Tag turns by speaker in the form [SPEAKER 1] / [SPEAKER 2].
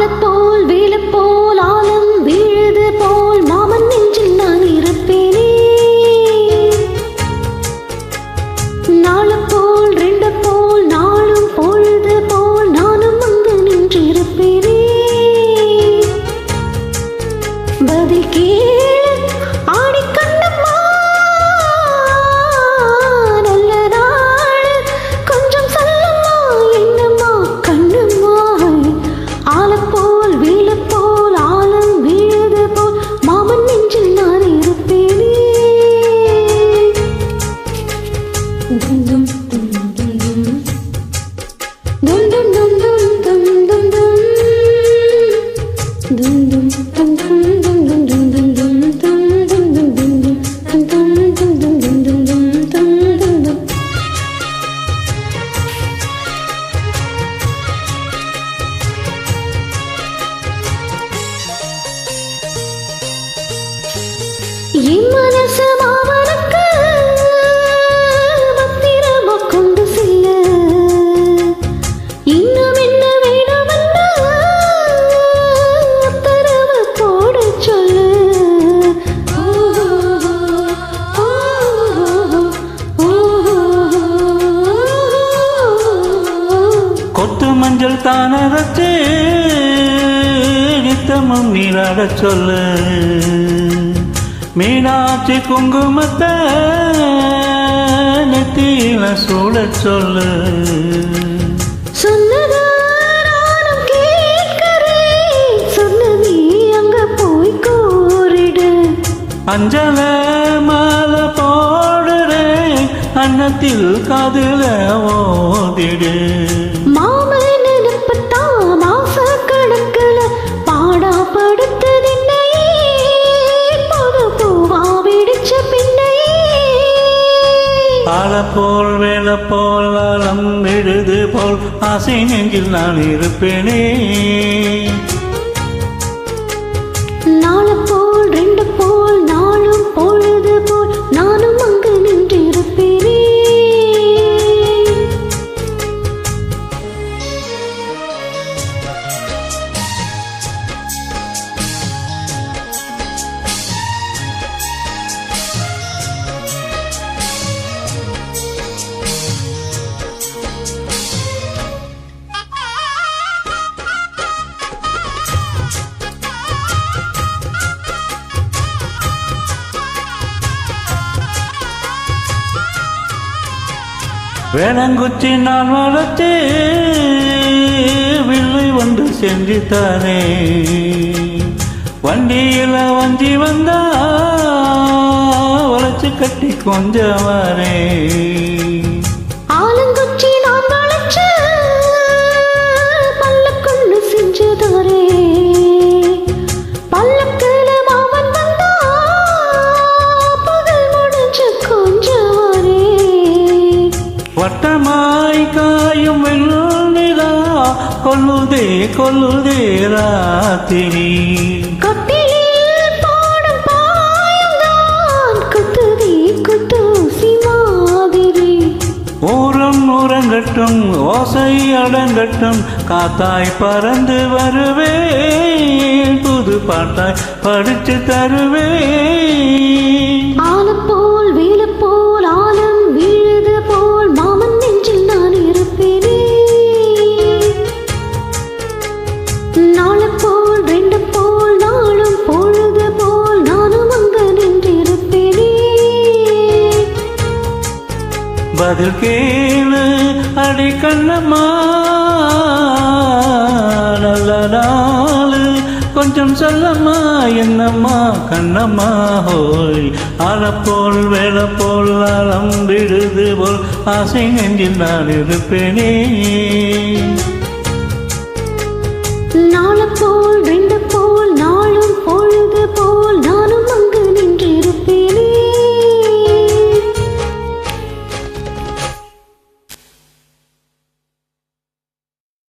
[SPEAKER 1] நாளப்போல் வேலப்போல் ஆலம் வீழுது போல் மாமன் நெஞ்சில் நான் இருப்பேனே. நாளப்போல் ரெண்டு போல் நாளும் பொழுது போல் நானும் அங்கு நின்றிருப்பேனே. பதில் கேளு ஆடி கண்ணம்மா, நல்ல நாள் கொஞ்சம் சொல்லம்மா என்னம்மா கண்ணம்மா. ஆலப்போல் வீலப்போல் ஆலம் வீழுது போல் மாமன் நெஞ்சில் நான் இருப்பேனே. தும் தும் தும் தும் தும் தும் தும் தும் தும் தும் தும் என் மனசு மாமனுக்கு பத்திரமா கொண்டு செல்ல, இன்னும் என்ன வேணுமென்னா உத்தரவு போட சொல்லு.
[SPEAKER 2] கொத்து மஞ்சள் தானரச்சு நித்தமும் நீராட சொல்லு. மீனாட்சி குங்குமத்தை நெத்தியில சூழ சொல்லு.
[SPEAKER 1] சொன்னதா நானும் கேட்கிறேன், சொன்ன நீ அங்க போய் கூறிடு.
[SPEAKER 2] அஞ்சல மாலை போடுறேன், அன்னத்தில் காதுல ஓதிடு.
[SPEAKER 1] மாமன் நினைப்புத்தான் மாச கணக்குல பாடா படுத்ததின்னை, பொது பூவா வெடிச்ச பின்னை.
[SPEAKER 2] ஆலப்போல் வேலப்போல் ஆலம் விழுது போல் ஆசை நெஞ்சில் நான் இருப்பேனே.
[SPEAKER 1] நாளப்போல் ரெண்டு போல் நாளும் பொழுது போல் நானும் அங்கு நின்றிருப்பேனே.
[SPEAKER 2] வேளங்குச்சி நான் வளர்த்து வில்லை வந்து செஞ்சு தானே. வண்டியில வஞ்சி வந்தா வளைச்சு கட்டி கொஞ்சம் வரே.
[SPEAKER 1] ஆலங்குச்சி நான் வளைச்சு பல்லக்குன்னு செஞ்சுதாரே. பல்லக்குல மாமன் வந்தா பகல் முடிஞ்சு கொஞ்சம் வரே.
[SPEAKER 2] வட்டமாய் காயும் வெள்ளிலா கொல்லுதே கொல்லுதே ராத்திரி.
[SPEAKER 1] கொட்டிலில் போடும் பாயம்தான் குத்துதே குத்தூசி மாதிரி.
[SPEAKER 2] ஊரம் உறங்கட்டும் ஓசை அடங்கட்டும், காத்தாய் பறந்து வருவேன், புது பாட்டாய் படிச்சு தருவேன்.
[SPEAKER 1] ஆலப்போல் வேலப்போல் ஆலம் வீழுது போல் மாமன் நெஞ்சில் நான் இருப்பேனே. நாளப்போல் ரெண்டு போல் நாளும் பொழுது போல் நானும் அங்கு நின்றிருப்பேனே.
[SPEAKER 2] பதில் கேளு அடி கண்ணம்மா, நல்ல நாளு கொஞ்சம் சொல்லம்மா என்னம்மா கண்ணம்மா. ஹோய் ஆலப்போல் வேலப்போல் ஆலம் விழுது போல் ஆசை நெஞ்சில் நான் இருப்பேனே.
[SPEAKER 1] நாளப்போல்